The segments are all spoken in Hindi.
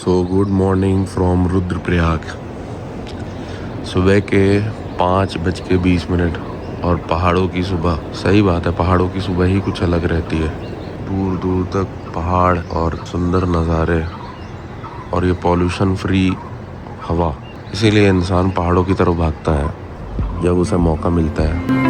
So good morning from Rudraprayag. सुबह के 5:20 और पहाड़ों की सुबह। सही बात है, पहाड़ों की सुबह ही कुछ अलग रहती है। दूर दूर तक पहाड़ और सुंदर नज़ारे और ये पॉल्यूशन फ्री हवा। इसीलिए इंसान पहाड़ों की तरफ भागता है जब उसे मौका मिलता है।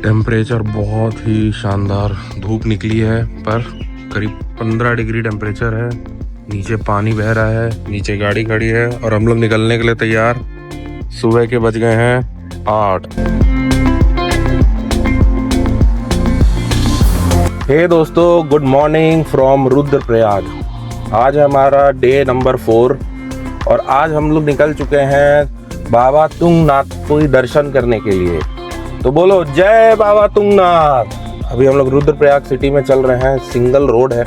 टेम्परेचर बहुत ही शानदार, धूप निकली है पर करीब 15 डिग्री टेम्परेचर है। नीचे पानी बह रहा है, नीचे गाड़ी खड़ी है और हम लोग निकलने के लिए तैयार। सुबह के बज गए हैं 8। हे दोस्तों, गुड मॉर्निंग फ्रॉम रुद्रप्रयाग। आज हमारा डे नंबर 4 और आज हम लोग निकल चुके हैं बाबा तुंगनाथ को दर्शन करने के लिए। तो बोलो जय बाबा तुंगनाथ। अभी हम लोग रुद्रप्रयाग सिटी में चल रहे हैं। सिंगल रोड है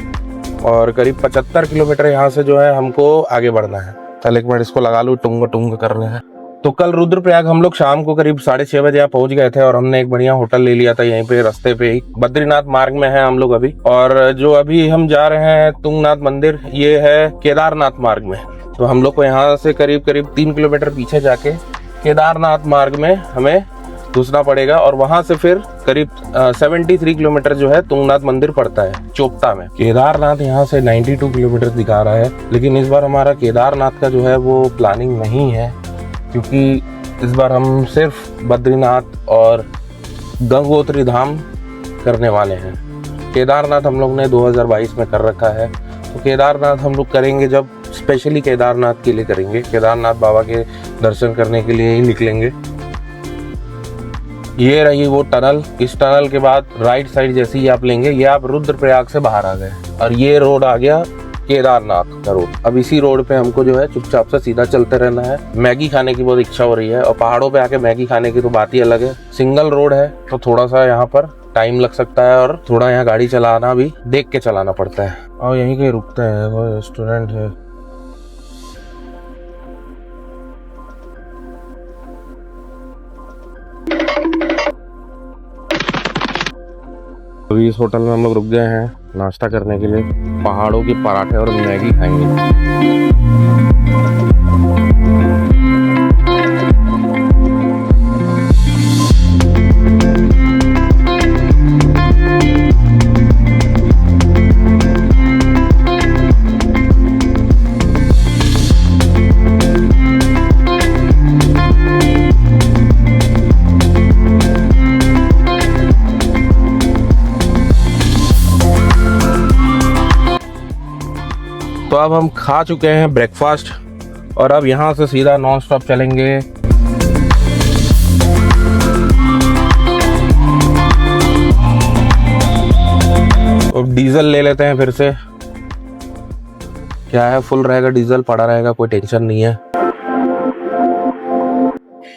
और करीब 75 किलोमीटर यहाँ से जो है हमको आगे बढ़ना है। चल एक मिनट इसको लगा लूँ, टुंग करने हैं। तो कल रुद्रप्रयाग हम लोग शाम को करीब 6:30 बजे यहाँ पहुंच गए थे और हमने एक बढ़िया होटल ले लिया था यहीं पे रास्ते पे ही। बद्रीनाथ मार्ग में है हम लोग अभी। और जो अभी हम जा रहे हैं तुंगनाथ मंदिर, ये है केदारनाथ मार्ग में। तो हम लोग को यहाँ से करीब 3 किलोमीटर पीछे जाके केदारनाथ मार्ग में हमें घुसना पड़ेगा और वहां से फिर करीब 73 किलोमीटर जो है तुंगनाथ मंदिर पड़ता है चोपता में। केदारनाथ यहाँ से 92 किलोमीटर दिखा रहा है, लेकिन इस बार हमारा केदारनाथ का जो है वो प्लानिंग नहीं है, क्योंकि इस बार हम सिर्फ बद्रीनाथ और गंगोत्री धाम करने वाले हैं। केदारनाथ हम लोग ने 2022 में कर रखा है, तो केदारनाथ हम लोग करेंगे जब स्पेशली केदारनाथ के लिए करेंगे। केदारनाथ बाबा के दर्शन करने के लिए ही निकलेंगे। ये रही वो टनल। इस टनल के बाद राइट साइड जैसे ही आप लेंगे, ये आप रुद्रप्रयाग से बाहर आ गए और ये रोड आ गया केदारनाथ का रोड। अब इसी रोड पे हमको जो है चुपचाप से सीधा चलते रहना है। मैगी खाने की बहुत इच्छा हो रही है और पहाड़ों पे आके मैगी खाने की तो बात ही अलग है। सिंगल रोड है तो थोड़ा सा यहाँ पर टाइम लग सकता है और थोड़ा यहाँ गाड़ी चलाना भी देख के चलाना पड़ता है। और यहीं कहीं रुकते हैं, वो रेस्टोरेंट है। अभी इस होटल में हम लोग रुक गए हैं नाश्ता करने के लिए। पहाड़ों के पराठे और मैगी खाएंगे। तो अब हम खा चुके हैं ब्रेकफास्ट और अब यहाँ से सीधा नॉन स्टॉप चलेंगे। और डीजल ले लेते हैं फिर से। क्या है, फुल रहेगा, डीजल पड़ा रहेगा, कोई टेंशन नहीं है।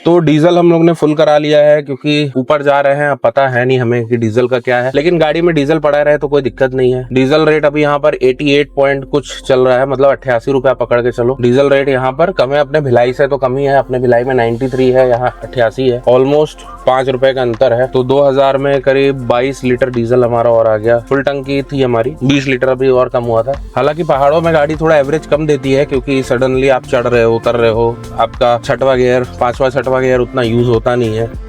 तो डीजल हम लोग ने फुल करा लिया है, क्योंकि ऊपर जा रहे हैं। अब पता है नहीं हमें कि डीजल का क्या है, लेकिन गाड़ी में डीजल पड़ा रहे तो कोई दिक्कत नहीं है। डीजल रेट अभी यहाँ पर 88 पॉइंट कुछ चल रहा है, मतलब 88 रुपया पकड़ के चलो। डीजल रेट यहाँ पर कम है, अपने भिलाई से तो कम ही है। अपने भिलाई में 93 है, यहाँ 88 है। ऑलमोस्ट 5 रुपए का अंतर है। तो 2000 में करीब 22 लीटर डीजल हमारा और आ गया। फुल टंकी थी हमारी, 20 लीटर अभी और कम हुआ था। हालांकि पहाड़ों में गाड़ी थोड़ा एवरेज कम देती है, क्योंकि सडनली आप चढ़ रहे हो, उतर रहे हो, आपका 6वां गियर 5वां 6वां गियर उतना यूज होता नहीं है।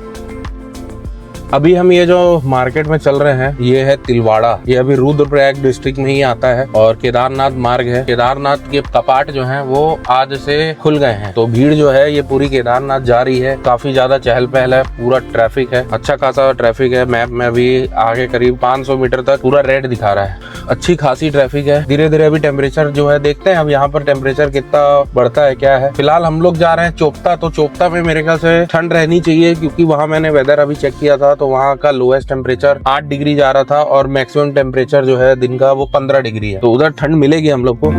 अभी हम ये जो मार्केट में चल रहे हैं, ये है तिलवाड़ा। ये अभी रुद्रप्रयाग डिस्ट्रिक्ट में ही आता है और केदारनाथ मार्ग है। केदारनाथ के कपाट जो हैं वो आज से खुल गए हैं, तो भीड़ जो है ये पूरी केदारनाथ जा रही है। काफी ज्यादा चहल पहल है, पूरा ट्रैफिक है, अच्छा खासा ट्रैफिक है। मैप में अभी आगे करीब 500 मीटर तक पूरा रेड दिखा रहा है। अच्छी खासी ट्रैफिक है। धीरे धीरे अभी टेम्परेचर जो है देखते हैं अब यहाँ पर टेम्परेचर कितना बढ़ता है, क्या है। फिलहाल हम लोग जा रहे हैं चोपता। तो चोपता में मेरे ख्याल से ठंड रहनी चाहिए, क्योंकि वहाँ मैंने वेदर अभी चेक किया था तो वहाँ का लोएस्ट टेम्परेचर 8 डिग्री जा रहा था और मैक्सिमम टेम्परेचर जो है दिन का वो 15 डिग्री है। तो उधर ठंड मिलेगी हम लोग को।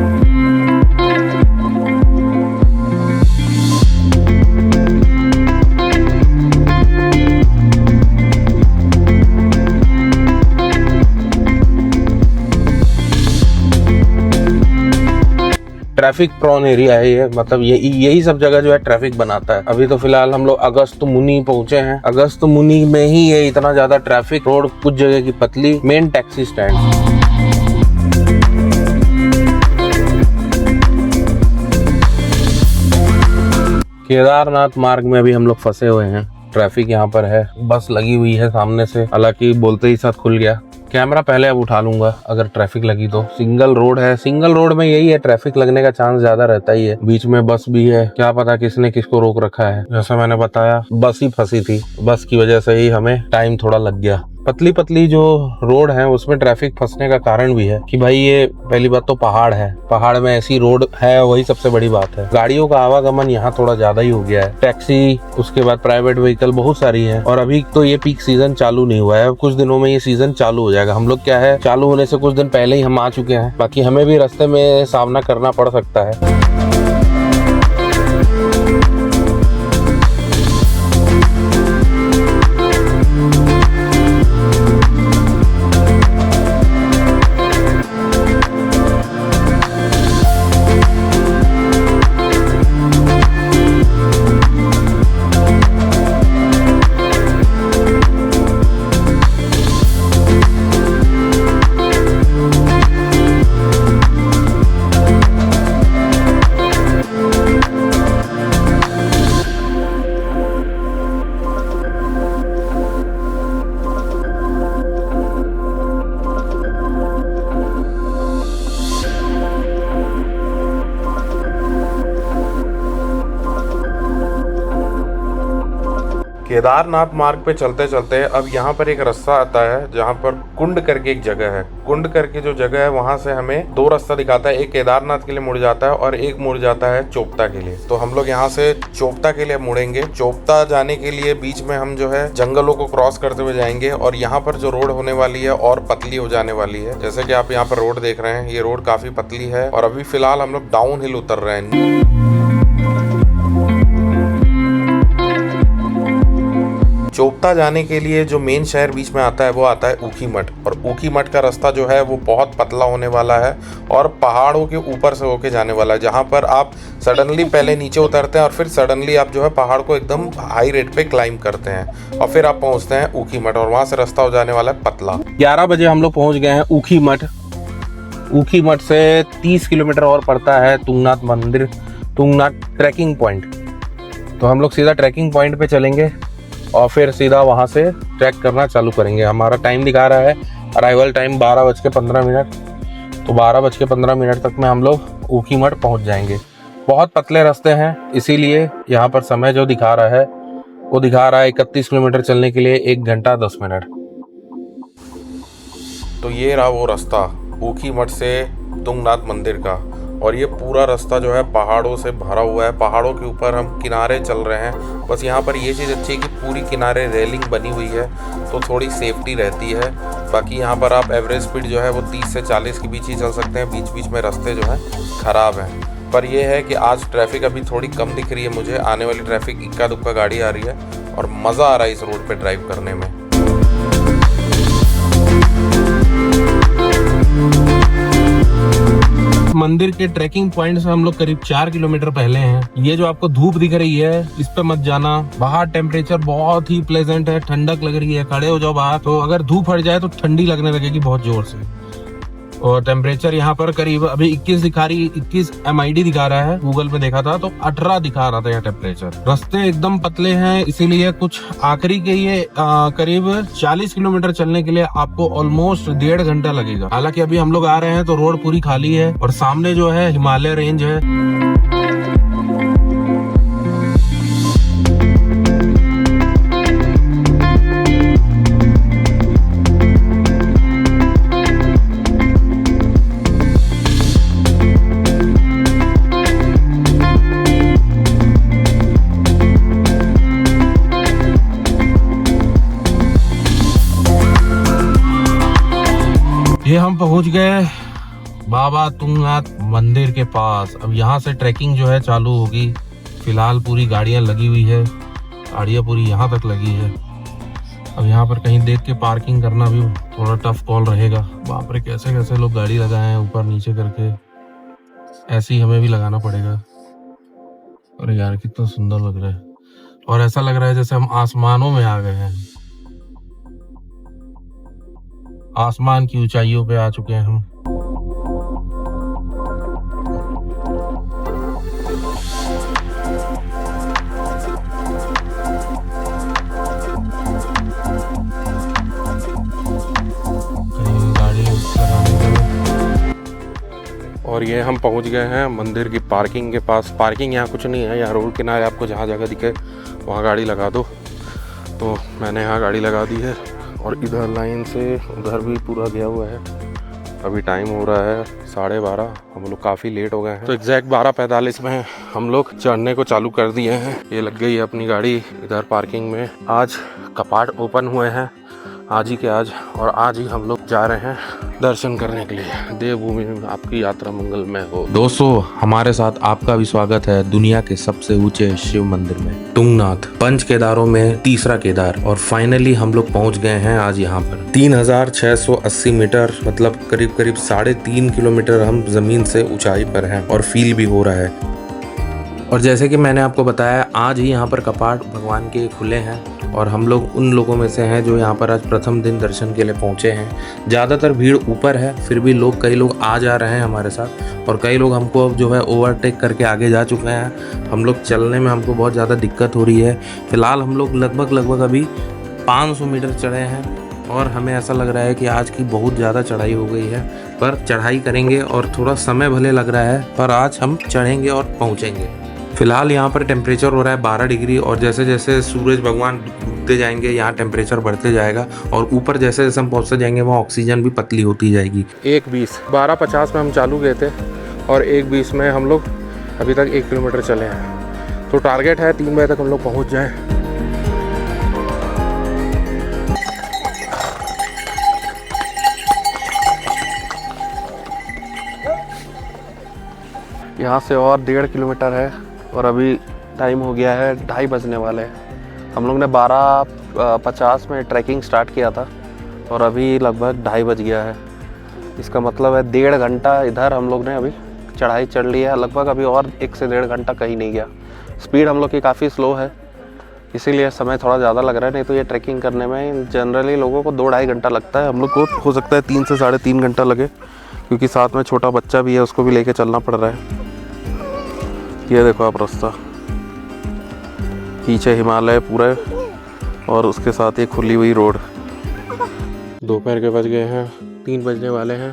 ट्रैफिक प्रोन एरिया है ये, मतलब यही सब जगह जो है ट्रैफिक बनाता है। अभी तो फिलहाल हम लोग अगस्त मुनि पहुंचे हैं। अगस्त मुनि में ही ये इतना ज्यादा ट्रैफिक, रोड कुछ जगह की पतली, मेन टैक्सी स्टैंड। केदारनाथ मार्ग में अभी हम लोग फंसे हुए हैं। ट्रैफिक यहाँ पर है, बस लगी हुई है सामने से, हालांकि बोलते ही साथ खुल गया। कैमरा पहले अब उठा लूंगा अगर ट्रैफिक लगी तो। सिंगल रोड है, सिंगल रोड में यही है, ट्रैफिक लगने का चांस ज्यादा रहता ही है। बीच में बस भी है, क्या पता किसने किसको रोक रखा है। जैसा मैंने बताया, बस ही फंसी थी, बस की वजह से ही हमें टाइम थोड़ा लग गया। पतली पतली जो रोड है उसमें ट्रैफिक फंसने का कारण भी है कि भाई ये पहली बात तो पहाड़ है, पहाड़ में ऐसी रोड है, वही सबसे बड़ी बात है। गाड़ियों का आवागमन यहाँ थोड़ा ज्यादा ही हो गया है। टैक्सी, उसके बाद प्राइवेट व्हीकल बहुत सारी है। और अभी तो ये पीक सीजन चालू नहीं हुआ है, कुछ दिनों में ये सीजन चालू हो जाएगा। हम लोग क्या है, चालू होने से कुछ दिन पहले ही हम आ चुके हैं, बाकी हमें भी रास्ते में सामना करना पड़ सकता है। केदारनाथ मार्ग पे चलते चलते अब यहाँ पर एक रास्ता आता है जहाँ पर कुंड करके एक जगह है। कुंड करके जो जगह है वहाँ से हमें दो रास्ता दिखाता है, एक केदारनाथ के लिए मुड़ जाता है और एक मुड़ जाता है चोपता के लिए। तो हम लोग यहाँ से चोपता के लिए मुड़ेंगे। चोपता जाने के लिए बीच में हम जो है जंगलों को क्रॉस करते हुए जाएंगे और यहाँ पर जो रोड होने वाली है और पतली हो जाने वाली है। जैसे कि आप यहाँ पर रोड देख रहे हैं, ये रोड काफी पतली है और अभी फिलहाल हम लोग डाउन हिल उतर रहे हैं। चोपता जाने के लिए जो मेन शहर बीच में आता है वो आता है ऊखीमठ, और ऊखीमठ का रास्ता जो है वो बहुत पतला होने वाला है और पहाड़ों के ऊपर से होके जाने वाला है, जहाँ पर आप सडनली पहले नीचे उतरते हैं और फिर सडनली आप जो है पहाड़ को एकदम हाई रेट पे क्लाइम करते हैं और फिर आप पहुँचते हैं ऊखीमठ और वहाँ से रास्ता हो जाने वाला है पतला। 11 बजे हम लोग पहुँच गए हैं ऊखीमठ। ऊखीमठ से 30 किलोमीटर और पड़ता है तुंगनाथ मंदिर, तुंगनाथ ट्रैकिंग पॉइंट। तो हम लोग सीधा ट्रैकिंग पॉइंट पे चलेंगे और फिर सीधा वहाँ से ट्रैक करना चालू करेंगे। हमारा टाइम दिखा रहा है अराइवल टाइम 12:15। तो 12:15 तक में हम लोग ऊखीमठ पहुँच जाएंगे। बहुत पतले रास्ते हैं, इसीलिए यहाँ पर समय जो दिखा रहा है वो दिखा रहा है 31 किलोमीटर चलने के लिए 1 घंटा 10 मिनट। तो ये रहा वो रास्ता ऊखीमठ से तुंगनाथ मंदिर का, और ये पूरा रास्ता जो है पहाड़ों से भरा हुआ है। पहाड़ों के ऊपर हम किनारे चल रहे हैं। बस यहाँ पर ये चीज़ अच्छी है कि पूरी किनारे रेलिंग बनी हुई है तो थोड़ी सेफ्टी रहती है। बाकी यहाँ पर आप एवरेज स्पीड जो है वो 30 से 40 के बीच ही चल सकते हैं। बीच बीच में रास्ते जो हैं ख़राब हैं, पर यह है कि आज ट्रैफिक अभी थोड़ी कम दिख रही है मुझे। आने वाली ट्रैफिक इक्का दुक्का गाड़ी आ रही है और मज़ा आ रहा है इस रोड पर ड्राइव करने में। मंदिर के ट्रैकिंग पॉइंट से हम लोग करीब 4 किलोमीटर पहले हैं। ये जो आपको धूप दिख रही है इस पे मत जाना। बाहर टेम्परेचर बहुत ही प्लेजेंट है, ठंडक लग रही है। खड़े हो जाओ बाहर तो अगर धूप हट जाए तो ठंडी लगने लगेगी बहुत जोर से। और टेम्परेचर यहाँ पर करीब अभी 21 MID दिखा रहा है। गूगल पे देखा था तो 18 दिखा रहा था यहाँ टेम्परेचर। रास्ते एकदम पतले हैं, इसीलिए कुछ आखिरी के ये करीब 40 किलोमीटर चलने के लिए आपको ऑलमोस्ट 1.5 घंटा लगेगा। हालांकि अभी हम लोग आ रहे हैं तो रोड पूरी खाली है और सामने जो है हिमालय रेंज है। ये हम पहुंच गए बाबा तुंगनाथ मंदिर के पास। अब यहाँ से ट्रैकिंग जो है चालू होगी। फिलहाल पूरी गाड़ियाँ लगी हुई है, गाड़ियाँ पूरी यहाँ तक लगी है। अब यहाँ पर कहीं देख के पार्किंग करना भी थोड़ा टफ कॉल रहेगा। बाप रे कैसे कैसे लोग गाड़ी लगाए हैं ऊपर नीचे करके। ऐसे ही हमें भी लगाना पड़ेगा। अरे यार कितना सुंदर लग रहा है, और ऐसा लग रहा है जैसे हम आसमानों में आ गए हैं, आसमान की ऊंचाइयों पे आ चुके हैं हम। कहीं गाड़ी लगाने के, और ये हम पहुंच गए हैं मंदिर की पार्किंग के पास। पार्किंग यहाँ कुछ नहीं है, यहाँ रोड किनारे आपको जहाँ जगह दिखे वहाँ गाड़ी लगा दो। तो मैंने यहाँ गाड़ी लगा दी है, और इधर लाइन से उधर भी पूरा गया हुआ है। अभी टाइम हो रहा है 12:30, हम लोग काफ़ी लेट हो गए हैं। तो एग्जैक्ट 12:45 में हम लोग चढ़ने को चालू कर दिए हैं। ये लग गई है अपनी गाड़ी इधर पार्किंग में। आज कपाट ओपन हुए हैं, आज ही के आज, और आज ही हम लोग जा रहे हैं दर्शन करने के लिए। देवभूमि में आपकी यात्रा मंगलमय हो। दोस्तों, हमारे साथ आपका भी स्वागत है दुनिया के सबसे ऊंचे शिव मंदिर में, तुंगनाथ। पंच केदारों में तीसरा केदार, और फाइनली हम लोग पहुंच गए हैं आज यहाँ पर। 3680 मीटर, मतलब करीब करीब 3.5 किलोमीटर हम जमीन से ऊंचाई पर हैं, और फील भी हो रहा है। और जैसे कि मैंने आपको बताया, आज ही यहाँ पर कपाट भगवान के खुले हैं, और हम लोग उन लोगों में से हैं जो यहाँ पर आज प्रथम दिन दर्शन के लिए पहुँचे हैं। ज़्यादातर भीड़ ऊपर है, फिर भी कई लोग आ जा रहे हैं हमारे साथ, और कई लोग हमको अब जो है ओवरटेक करके आगे जा चुके हैं। हम लोग चलने में हमको बहुत ज़्यादा दिक्कत हो रही है। फिलहाल हम लोग लगभग अभी 500 मीटर चढ़े हैं, और हमें ऐसा लग रहा है कि आज की बहुत ज़्यादा चढ़ाई हो गई है। पर चढ़ाई करेंगे, और थोड़ा समय भले लग रहा है, पर आज हम चढ़ेंगे और पहुँचेंगे। फिलहाल यहाँ पर टेम्परेचर हो रहा है 12 डिग्री, और जैसे जैसे सूरज भगवान डूबते जाएंगे यहाँ टेम्परेचर बढ़ते जाएगा, और ऊपर जैसे जैसे हम पहुँचते जाएंगे वहाँ ऑक्सीजन भी पतली होती जाएगी। 1:20 12:50 में हम चालू गए थे, और 1:20 में हम लोग अभी तक 1 किलोमीटर चले हैं। तो टारगेट है 3 बजे तक हम लोग पहुँच जाएँ। यहाँ से और 1.5 किलोमीटर है, और अभी टाइम हो गया है 2:30 बजने वाले हैं। हम लोग ने 12:50 में ट्रैकिंग स्टार्ट किया था, और अभी लगभग 2:30 बज गया है। इसका मतलब है 1.5 घंटा इधर हम लोग ने अभी चढ़ाई चढ़ ली है। लगभग अभी और 1 से 1.5 घंटा कहीं नहीं गया। स्पीड हम लोग की काफ़ी स्लो है, इसीलिए समय थोड़ा ज़्यादा लग रहा है। नहीं तो ये ट्रैकिंग करने में जनरली लोगों को 2-2.5 घंटा लगता है, हम लोग को हो सकता है 3 से 3.5 घंटा लगे, क्योंकि साथ में छोटा बच्चा भी है, उसको भी लेके चलना पड़ रहा है। ये देखो आप रास्ता, पीछे हिमालय पूरे, और उसके साथ ये खुली हुई रोड। दोपहर के बज गए हैं, 3 बजने वाले हैं।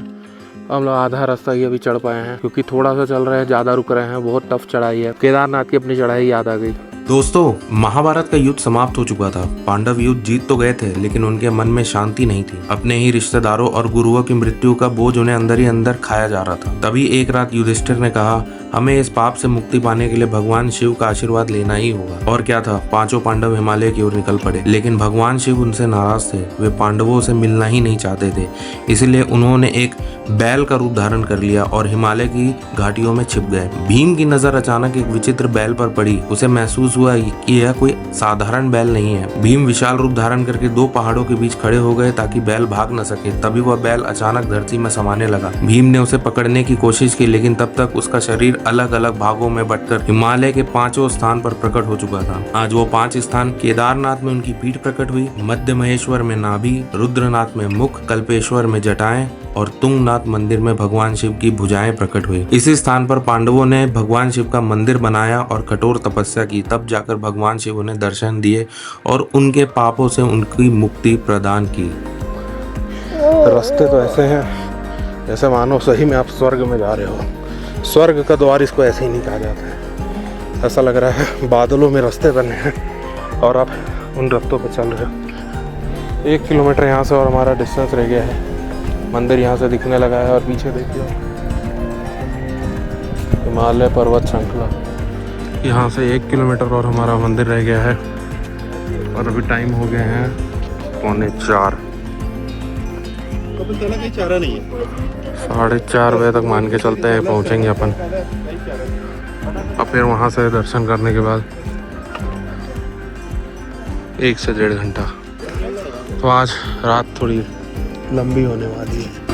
हम लोग आधा रास्ता ही अभी चढ़ पाए हैं, क्योंकि थोड़ा सा चल रहे हैं, ज़्यादा रुक रहे हैं। बहुत टफ चढ़ाई है। केदारनाथ की अपनी चढ़ाई याद आ गई। दोस्तों, महाभारत का युद्ध समाप्त हो चुका था। पांडव युद्ध जीत तो गए थे, लेकिन उनके मन में शांति नहीं थी। अपने ही रिश्तेदारों और गुरुओं की मृत्यु का बोझ उन्हें अंदर ही अंदर खाया जा रहा था। तभी एक रात युधिष्ठिर ने कहा, हमें इस पाप से मुक्ति पाने के लिए भगवान शिव का आशीर्वाद लेना ही होगा। और क्या था, 5 पांडव हिमालय की ओर निकल पड़े। लेकिन भगवान शिव उनसे नाराज थे। वे पांडवों से मिलना ही नहीं चाहते थे। इसलिए उन्होंने एक बैल का रूप धारण कर लिया और हिमालय की घाटियों में छिप गए। भीम की नजर अचानक एक विचित्र बैल पर पड़ी। उसे महसूस हुआ कि यह कोई साधारण बैल नहीं है। भीम विशाल रूप धारण करके 2 पहाड़ों के बीच खड़े हो गए ताकि बैल भाग न सके। तभी वह बैल अचानक धरती में समाने लगा। भीम ने उसे पकड़ने की कोशिश की, लेकिन तब तक उसका शरीर अलग अलग भागों में बंटकर हिमालय के 5 स्थान पर प्रकट हो चुका था। आज वो 5 स्थान केदारनाथ में उनकी पीठ प्रकट हुई, मध्य महेश्वर में नाभि, रुद्रनाथ में मुख, कल्पेश्वर में जटाएं और तुंगनाथ मंदिर में भगवान शिव की भुजाएं प्रकट हुई। इसी स्थान पर पांडवों ने भगवान शिव का मंदिर बनाया और कठोर तपस्या की। तब जाकर भगवान शिव उन्हें दर्शन दिए और उनके पापों से उनकी मुक्ति प्रदान की। रास्ते तो ऐसे हैं जैसे मानो सही में आप स्वर्ग में जा रहे हो। स्वर्ग का द्वार इसको ऐसे ही नहीं कहा जाता है। ऐसा लग रहा है बादलों में रास्ते बने हैं और आप उन रास्तों पर चल रहे हो। 1 किलोमीटर यहाँ से और हमारा डिस्टेंस रह गया है। मंदिर यहाँ से दिखने लगा है और पीछे देखिए हिमालय पर्वत श्रृंखला। यहाँ से 1 किलोमीटर और हमारा मंदिर रह गया है और अभी टाइम हो गए हैं 3:45। 4:30 बजे तक मान के चलते हैं पहुँचेंगे अपन। अब फिर वहाँ से दर्शन करने के बाद 1 से 1.5 घंटा। तो आज रात थोड़ी लंबी होने वाली है।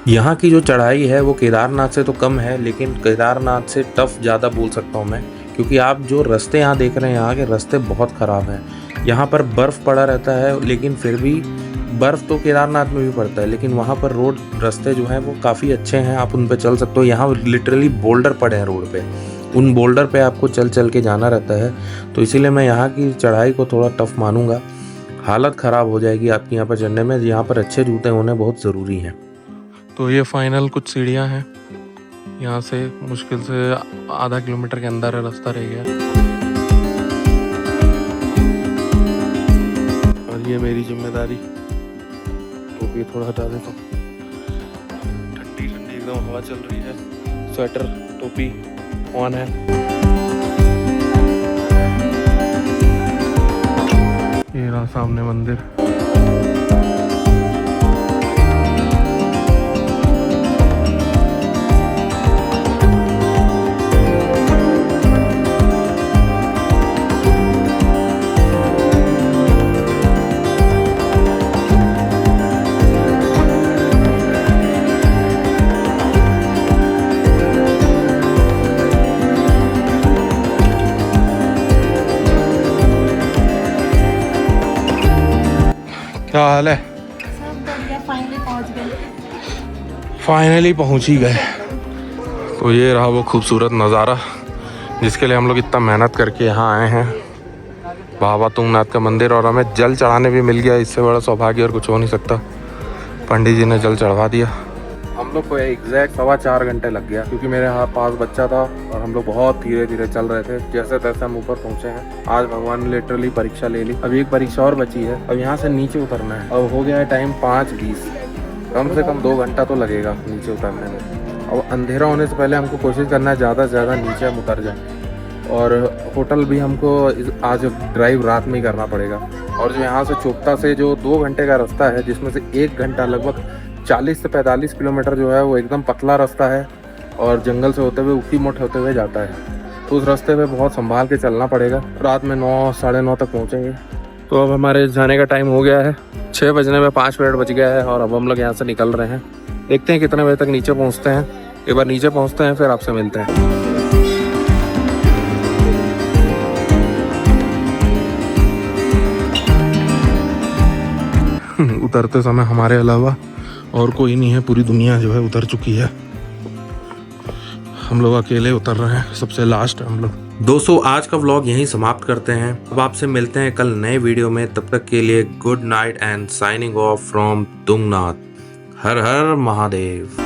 यहाँ की जो चढ़ाई है वो केदारनाथ से तो कम है, लेकिन केदारनाथ से टफ ज़्यादा बोल सकता हूँ मैं, क्योंकि आप जो रास्ते यहाँ देख रहे हैं, यहाँ के रास्ते बहुत ख़राब हैं। यहाँ पर बर्फ़ पड़ा रहता है, लेकिन फिर भी बर्फ़ तो केदारनाथ में भी पड़ता है, लेकिन वहाँ पर रोड रास्ते जो हैं वो काफ़ी अच्छे हैं, आप उन पर चल सकते हो। यहाँ लिटरली बोल्डर पड़े हैं रोड पे, उन बोल्डर पे आपको चल चल के जाना रहता है, तो इसीलिए मैं यहाँ की चढ़ाई को थोड़ा टफ मानूंगा। हालत ख़राब हो जाएगी आपकी यहाँ पर चढ़ने में, यहाँ पर अच्छे जूते होने बहुत ज़रूरी हैं। तो ये फाइनल कुछ सीढ़ियाँ हैं, यहाँ से मुश्किल से आधा किलोमीटर के अंदर रास्ता रह गया। और ये मेरी जिम्मेदारी, टोपी थोड़ा हटा देता हूँ, ठंडी ठंडी एकदम हवा चल रही है, स्वेटर टोपी ऑन है। ये रहा सामने मंदिर। क्या हाल है? फाइनली पहुंच ही गए। तो ये रहा वो खूबसूरत नज़ारा जिसके लिए हम लोग इतना मेहनत करके यहाँ आए हैं, बाबा तुंगनाथ का मंदिर। और हमें जल चढ़ाने भी मिल गया, इससे बड़ा सौभाग्य और कुछ हो नहीं सकता। पंडित जी ने जल चढ़वा दिया। हम लोग को एग्जैक्ट 4.25 घंटे लग गया, क्योंकि मेरे यहाँ पास बच्चा था और हम लोग बहुत धीरे धीरे चल रहे थे। जैसे तैसे हम ऊपर पहुँचे हैं। आज भगवान ने लिटरली परीक्षा ले ली। अभी एक परीक्षा और बची है, अब यहाँ से नीचे उतरना है। अब हो गया है टाइम 5:20, कम से कम 2 घंटा तो लगेगा नीचे उतरने में। अब अंधेरा होने से पहले हमको कोशिश करना है ज़्यादा से ज़्यादा नीचे हम उतर जाए। और होटल भी हमको आज ड्राइव रात में ही करना पड़ेगा। और जो यहाँ से चोपता से जो 2 घंटे का रास्ता है, जिसमें से 1 घंटा लगभग 40 से 45 किलोमीटर जो है वो एकदम पतला रास्ता है और जंगल से होते हुए ऊटी मोट होते हुए जाता है। तो उस रास्ते पे बहुत संभाल के चलना पड़ेगा। रात में 9 साढ़े 9 तक पहुँचेंगे। तो अब हमारे जाने का टाइम हो गया है, 6 बजने में 5 मिनट बच गया है और अब हम लोग यहाँ से निकल रहे हैं। देखते हैं कितने बजे तक नीचे पहुँचते हैं। एक बार नीचे पहुँचते हैं, फिर आपसे मिलते हैं। उतरते समय हमारे अलावा और कोई नहीं है, पूरी दुनिया जो है उतर चुकी है। हम लोग अकेले उतर रहे हैं, सबसे लास्ट हम लोग। दोस्तों, आज का व्लॉग यहीं समाप्त करते हैं। अब आपसे मिलते हैं कल नए वीडियो में। तब तक के लिए good night and signing off from Tungnath. Her her Mahadev.